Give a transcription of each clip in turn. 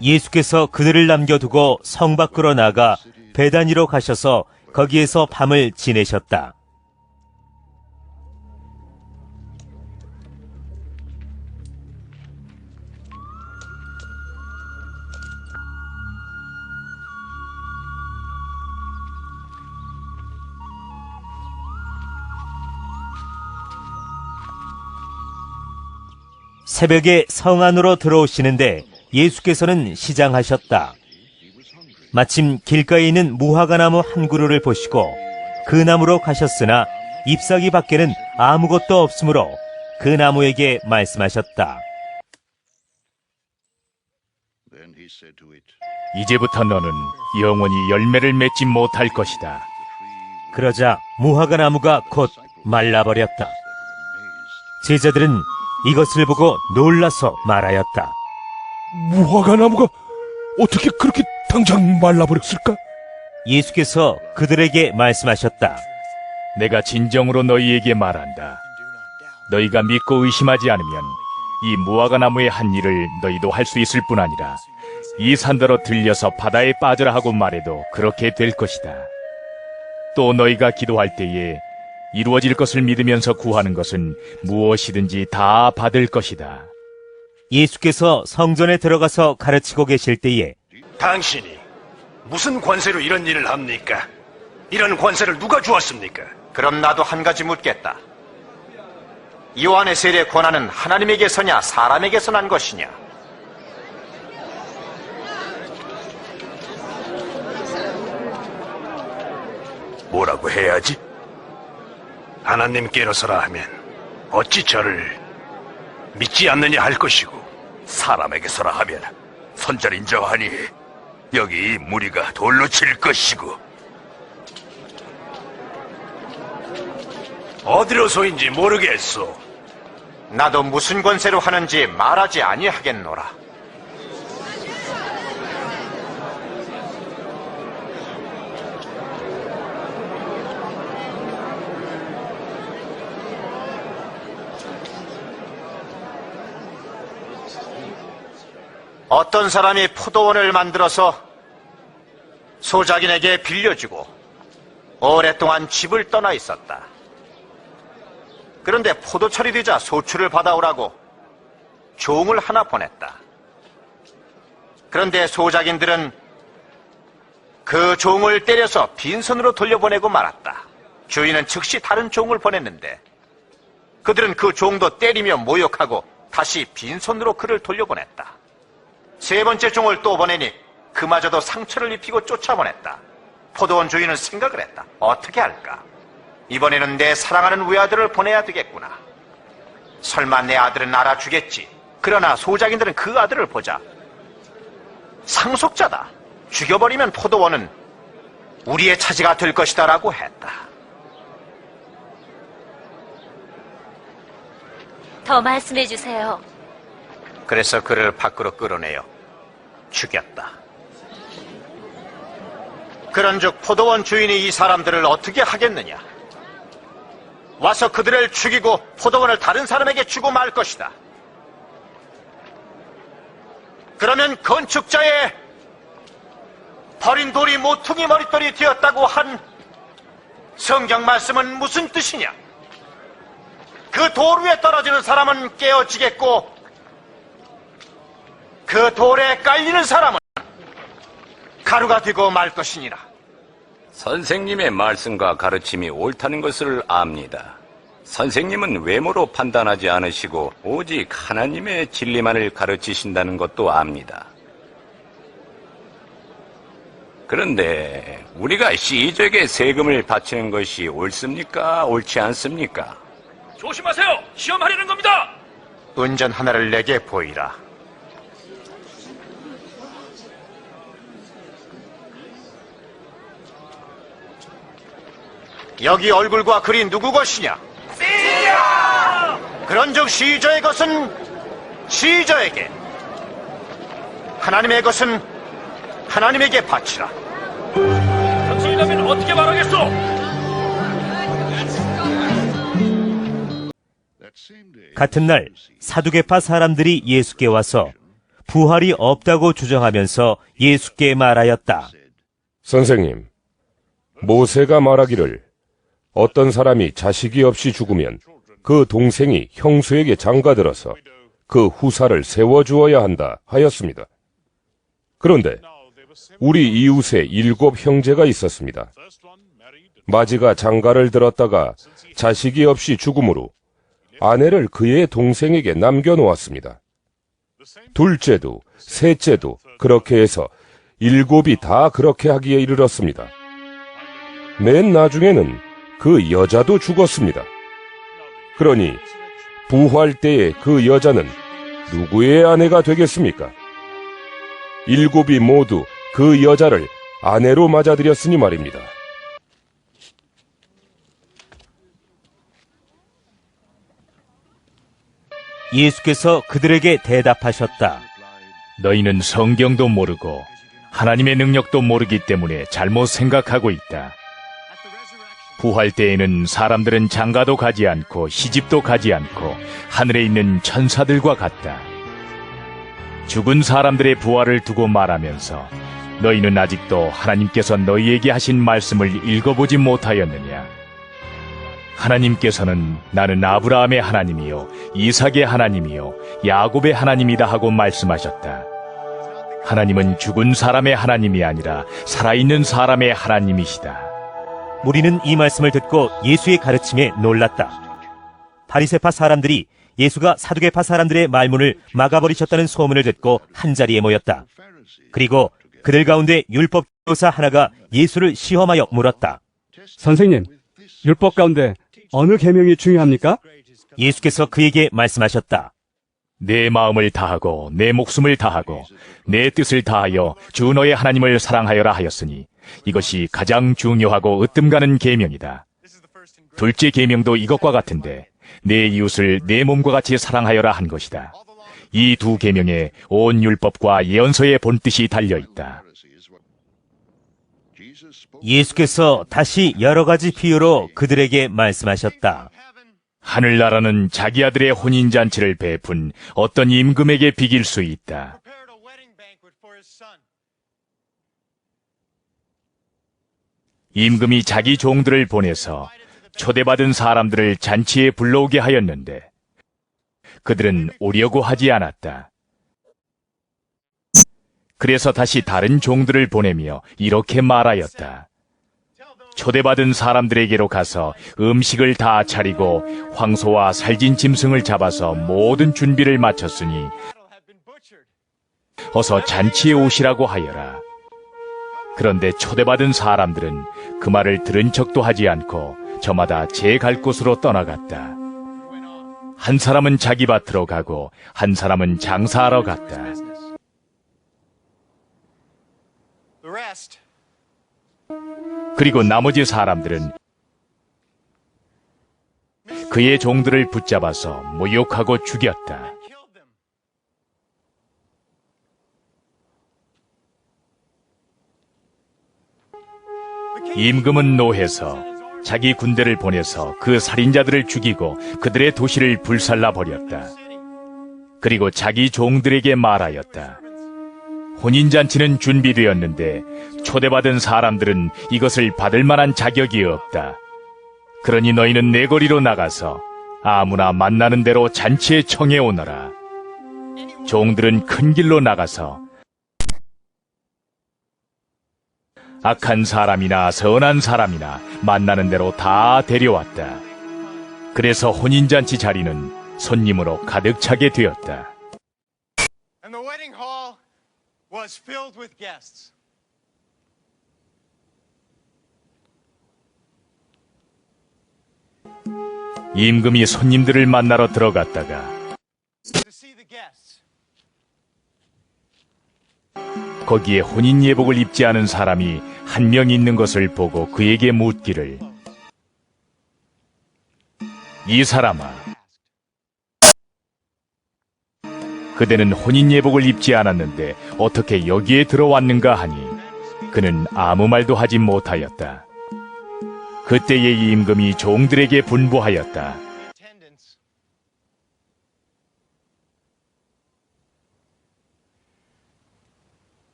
예수께서 그들을 남겨두고 성 밖으로 나가 베다니로 가셔서 거기에서 밤을 지내셨다. 새벽에 성 안으로 들어오시는데 예수께서는 시장하셨다. 마침 길가에 있는 무화과나무 한 그루를 보시고 그 나무로 가셨으나 잎사귀 밖에는 아무것도 없으므로 그 나무에게 말씀하셨다. 이제부터 너는 영원히 열매를 맺지 못할 것이다. 그러자 무화과나무가 곧 말라버렸다. 제자들은 이것을 보고 놀라서 말하였다. 무화과나무가 어떻게 그렇게 당장 말라버렸을까? 예수께서 그들에게 말씀하셨다. 내가 진정으로 너희에게 말한다. 너희가 믿고 의심하지 않으면 이 무화과나무의 한 일을 너희도 할 수 있을 뿐 아니라 이 산더러 들려서 바다에 빠져라 하고 말해도 그렇게 될 것이다. 또 너희가 기도할 때에 이루어질 것을 믿으면서 구하는 것은 무엇이든지 다 받을 것이다. 예수께서 성전에 들어가서 가르치고 계실 때에 당신이 무슨 권세로 이런 일을 합니까? 이런 권세를 누가 주었습니까? 그럼 나도 한 가지 묻겠다. 요한의 세례 권한은 하나님에게서냐 사람에게서 난 것이냐? 뭐라고 해야지? 하나님께로서라 하면 어찌 저를 믿지 않느냐 할 것이고, 사람에게서라 하면 선절인정하니 여기 이 무리가 돌로 칠 것이고, 어디로소인지 모르겠소. 나도 무슨 권세로 하는지 말하지 아니하겠노라. 어떤 사람이 포도원을 만들어서 소작인에게 빌려주고 오랫동안 집을 떠나 있었다. 그런데 포도철이 되자 소출을 받아오라고 종을 하나 보냈다. 그런데 소작인들은 그 종을 때려서 빈손으로 돌려보내고 말았다. 주인은 즉시 다른 종을 보냈는데 그들은 그 종도 때리며 모욕하고 다시 빈손으로 그를 돌려보냈다. 세 번째 종을 또 보내니 그마저도 상처를 입히고 쫓아보냈다. 포도원 주인은 생각을 했다. 어떻게 할까? 이번에는 내 사랑하는 외아들을 보내야 되겠구나. 설마 내 아들은 알아주겠지. 그러나 소작인들은 그 아들을 보자 상속자다. 죽여버리면 포도원은 우리의 차지가 될 것이다 라고 했다. 더 말씀해 주세요. 그래서 그를 밖으로 끌어내어 죽였다. 그런즉 포도원 주인이 이 사람들을 어떻게 하겠느냐? 와서 그들을 죽이고 포도원을 다른 사람에게 주고 말 것이다. 그러면 건축자의 버린 돌이 모퉁이 머릿돌이 되었다고 한 성경 말씀은 무슨 뜻이냐? 그 돌 위에 떨어지는 사람은 깨어지겠고 그 돌에 깔리는 사람은 가루가 되고 말 것이니라. 선생님의 말씀과 가르침이 옳다는 것을 압니다. 선생님은 외모로 판단하지 않으시고 오직 하나님의 진리만을 가르치신다는 것도 압니다. 그런데 우리가 시저에게 세금을 바치는 것이 옳습니까? 옳지 않습니까? 조심하세요. 시험하려는 겁니다. 은전 하나를 내게 보이라. 여기 얼굴과 글이 누구 것이냐? 시저! 그런즉 시저의 것은 시저에게, 하나님의 것은 하나님에게 바치라. 당신이라면 어떻게 말하겠소? 같은 날 사두개파 사람들이 예수께 와서 부활이 없다고 주장하면서 예수께 말하였다. 선생님, 모세가 말하기를 어떤 사람이 자식이 없이 죽으면 그 동생이 형수에게 장가들어서 그 후사를 세워주어야 한다 하였습니다. 그런데 우리 이웃에 7 형제가 있었습니다. 마지가 장가를 들었다가 자식이 없이 죽음으로 아내를 그의 동생에게 남겨놓았습니다. 둘째도 셋째도 그렇게 해서 7이 다 그렇게 하기에 이르렀습니다. 맨 나중에는 그 여자도 죽었습니다. 그러니 부활 때에 그 여자는 누구의 아내가 되겠습니까? 7이 모두 그 여자를 아내로 맞아들였으니 말입니다. 예수께서 그들에게 대답하셨다. 너희는 성경도 모르고 하나님의 능력도 모르기 때문에 잘못 생각하고 있다. 부활 때에는 사람들은 장가도 가지 않고 시집도 가지 않고 하늘에 있는 천사들과 같다. 죽은 사람들의 부활을 두고 말하면서 너희는 아직도 하나님께서 너희에게 하신 말씀을 읽어보지 못하였느냐? 하나님께서는 나는 아브라함의 하나님이요 이삭의 하나님이요 야곱의 하나님이다 하고 말씀하셨다. 하나님은 죽은 사람의 하나님이 아니라 살아있는 사람의 하나님이시다. 무리는 이 말씀을 듣고 예수의 가르침에 놀랐다. 바리새파 사람들이 예수가 사두개파 사람들의 말문을 막아버리셨다는 소문을 듣고 한자리에 모였다. 그리고 그들 가운데 율법 교사 하나가 예수를 시험하여 물었다. 선생님, 율법 가운데 어느 계명이 중요합니까? 예수께서 그에게 말씀하셨다. 내 마음을 다하고 내 목숨을 다하고 내 뜻을 다하여 주 너의 하나님을 사랑하여라 하였으니 이것이 가장 중요하고 으뜸가는 계명이다. 둘째 계명도 이것과 같은데 내 이웃을 내 몸과 같이 사랑하여라 한 것이다. 이 두 계명에 온 율법과 예언서의 본뜻이 달려있다. 예수께서 다시 여러 가지 비유로 그들에게 말씀하셨다. 하늘나라는 자기 아들의 혼인잔치를 베푼 어떤 임금에게 비길 수 있다. 임금이 자기 종들을 보내서 초대받은 사람들을 잔치에 불러오게 하였는데 그들은 오려고 하지 않았다. 그래서 다시 다른 종들을 보내며 이렇게 말하였다. 초대받은 사람들에게로 가서 음식을 다 차리고 황소와 살진 짐승을 잡아서 모든 준비를 마쳤으니 어서 잔치에 오시라고 하여라. 그런데 초대받은 사람들은 그 말을 들은 척도 하지 않고 저마다 제 갈 곳으로 떠나갔다. 한 사람은 자기 밭으로 가고 한 사람은 장사하러 갔다. 그리고 나머지 사람들은 그의 종들을 붙잡아서 모욕하고 죽였다. 임금은 노해서 자기 군대를 보내서 그 살인자들을 죽이고 그들의 도시를 불살라 버렸다. 그리고 자기 종들에게 말하였다. 혼인잔치는 준비되었는데 초대받은 사람들은 이것을 받을 만한 자격이 없다. 그러니 너희는 내거리로 나가서 아무나 만나는 대로 잔치에 청해 오너라. 종들은 큰 길로 나가서 악한 사람이나 선한 사람이나 만나는 대로 다 데려왔다. 그래서 혼인잔치 자리는 손님으로 가득 차게 되었다. And the wedding hall was filled with guests. 임금이 손님들을 만나러 들어갔다가 To see the guests. 거기에 혼인 예복을 입지 않은 사람이 한 명 있는 것을 보고 그에게 묻기를 이 사람아, 그대는 혼인 예복을 입지 않았는데 어떻게 여기에 들어왔는가 하니 그는 아무 말도 하지 못하였다. 그때의 임금이 종들에게 분부하였다. Attendants.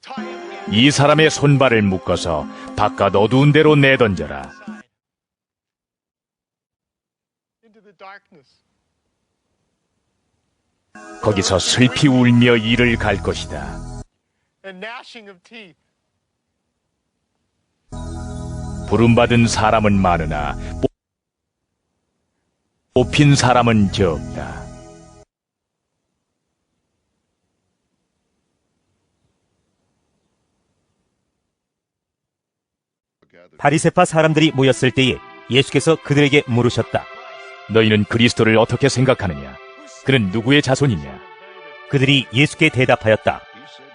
tie him 이 사람의 손발을 묶어서 바깥 어두운 데로 내던져라. into the darkness. 거기서 슬피 울며 이를 갈 것이다. And gnashing of teeth. 부름받은 사람은 많으나 뽑힌 사람은 적다. 바리새파 사람들이 모였을 때에 예수께서 그들에게 물으셨다. 너희는 그리스도를 어떻게 생각하느냐? 그는 누구의 자손이냐? 그들이 예수께 대답하였다.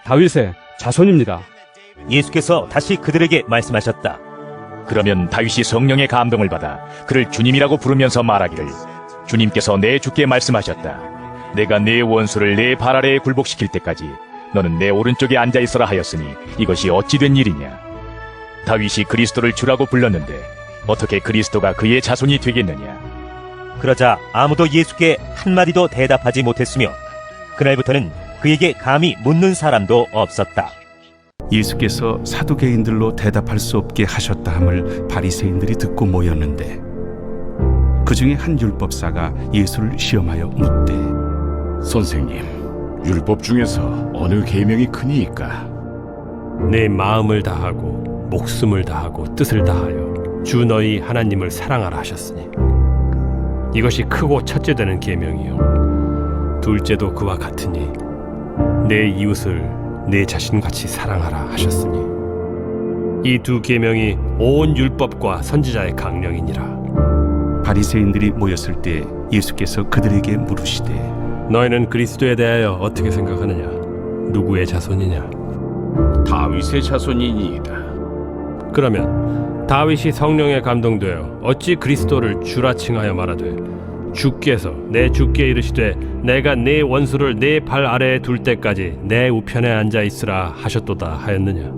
다윗의 자손입니다. 예수께서 다시 그들에게 말씀하셨다. 그러면 다윗이 성령의 감동을 받아 그를 주님이라고 부르면서 말하기를 주님께서 내 주께 말씀하셨다. 내가 내 원수를 내 발 아래에 굴복시킬 때까지 너는 내 오른쪽에 앉아 있어라 하였으니 이것이 어찌 된 일이냐? 다윗이 그리스도를 주라고 불렀는데 어떻게 그리스도가 그의 자손이 되겠느냐? 그러자 아무도 예수께 한마디도 대답하지 못했으며 그날부터는 그에게 감히 묻는 사람도 없었다. 예수께서 사두개인들로 대답할 수 없게 하셨다 함을 바리새인들이 듣고 모였는데 그 중에 한 율법사가 예수를 시험하여 묻되 선생님, 율법 중에서 어느 계명이 크니이까? 내 마음을 다하고 목숨을 다하고 뜻을 다하여 주 너희 하나님을 사랑하라 하셨으니 이것이 크고 첫째 되는 계명이요 둘째도 그와 같으니 내 이웃을 내 자신같이 사랑하라 하셨으니 이 두 계명이 온 율법과 선지자의 강령이니라. 바리새인들이 모였을 때 예수께서 그들에게 물으시되 너희는 그리스도에 대하여 어떻게 생각하느냐? 누구의 자손이냐? 다윗의 자손이니이다. 그러면 다윗이 성령에 감동되어 어찌 그리스도를 주라 칭하여 말하되 주께서 내 주께 이르시되 내가 네 원수를 네 발 아래에 둘 때까지 내 우편에 앉아 있으라 하셨도다 하였느냐?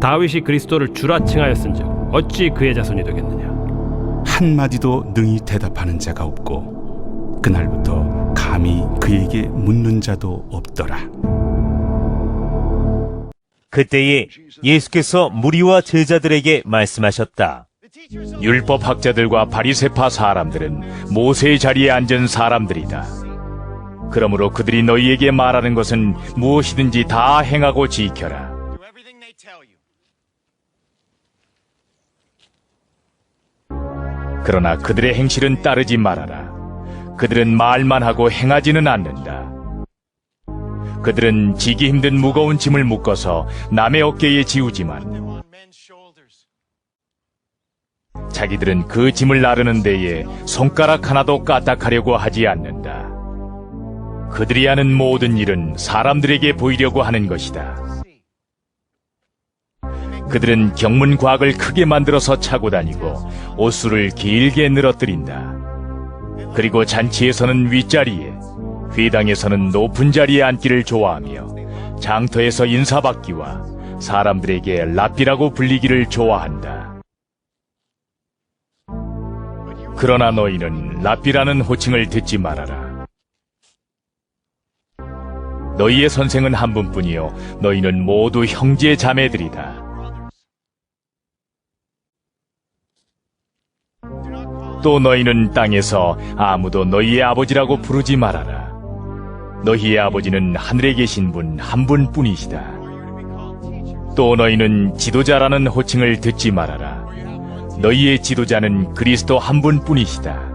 다윗이 그리스도를 주라 칭하였은즉 어찌 그의 자손이 되겠느냐? 한마디도 능히 대답하는 자가 없고 그날부터 감히 그에게 묻는 자도 없더라. 그때에 예수께서 무리와 제자들에게 말씀하셨다. 율법 학자들과 바리새파 사람들은 모세의 자리에 앉은 사람들이다. 그러므로 그들이 너희에게 말하는 것은 무엇이든지 다 행하고 지켜라. Do everything they tell you. 그러나 그들의 행실은 따르지 말아라. 그들은 말만 하고 행하지는 않는다. 그들은 지기 힘든 무거운 짐을 묶어서 남의 어깨에 지우지만 On men's shoulders. 자기들은 그 짐을 나르는 데에 손가락 하나도 까딱하려고 하지 않는다. 그들이 하는 모든 일은 사람들에게 보이려고 하는 것이다. 그들은 경문곽을 크게 만들어서 차고 다니고 옷수를 길게 늘어뜨린다. 그리고 잔치에서는 윗자리에, 회당에서는 높은 자리에 앉기를 좋아하며 장터에서 인사받기와 사람들에게 랍비라고 불리기를 좋아한다. 그러나 너희는 랍비라는 호칭을 듣지 말아라. 너희의 선생은 한 분뿐이요 너희는 모두 형제 자매들이다. 또 너희는 땅에서 아무도 너희의 아버지라고 부르지 말아라. 너희의 아버지는 하늘에 계신 분 한 분뿐이시다. 또 너희는 지도자라는 호칭을 듣지 말아라. 너희의 지도자는 그리스도 한 분뿐이시다.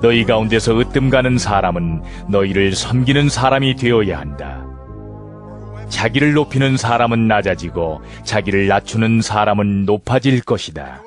너희 가운데서 으뜸가는 사람은 너희를 섬기는 사람이 되어야 한다. 자기를 높이는 사람은 낮아지고 자기를 낮추는 사람은 높아질 것이다.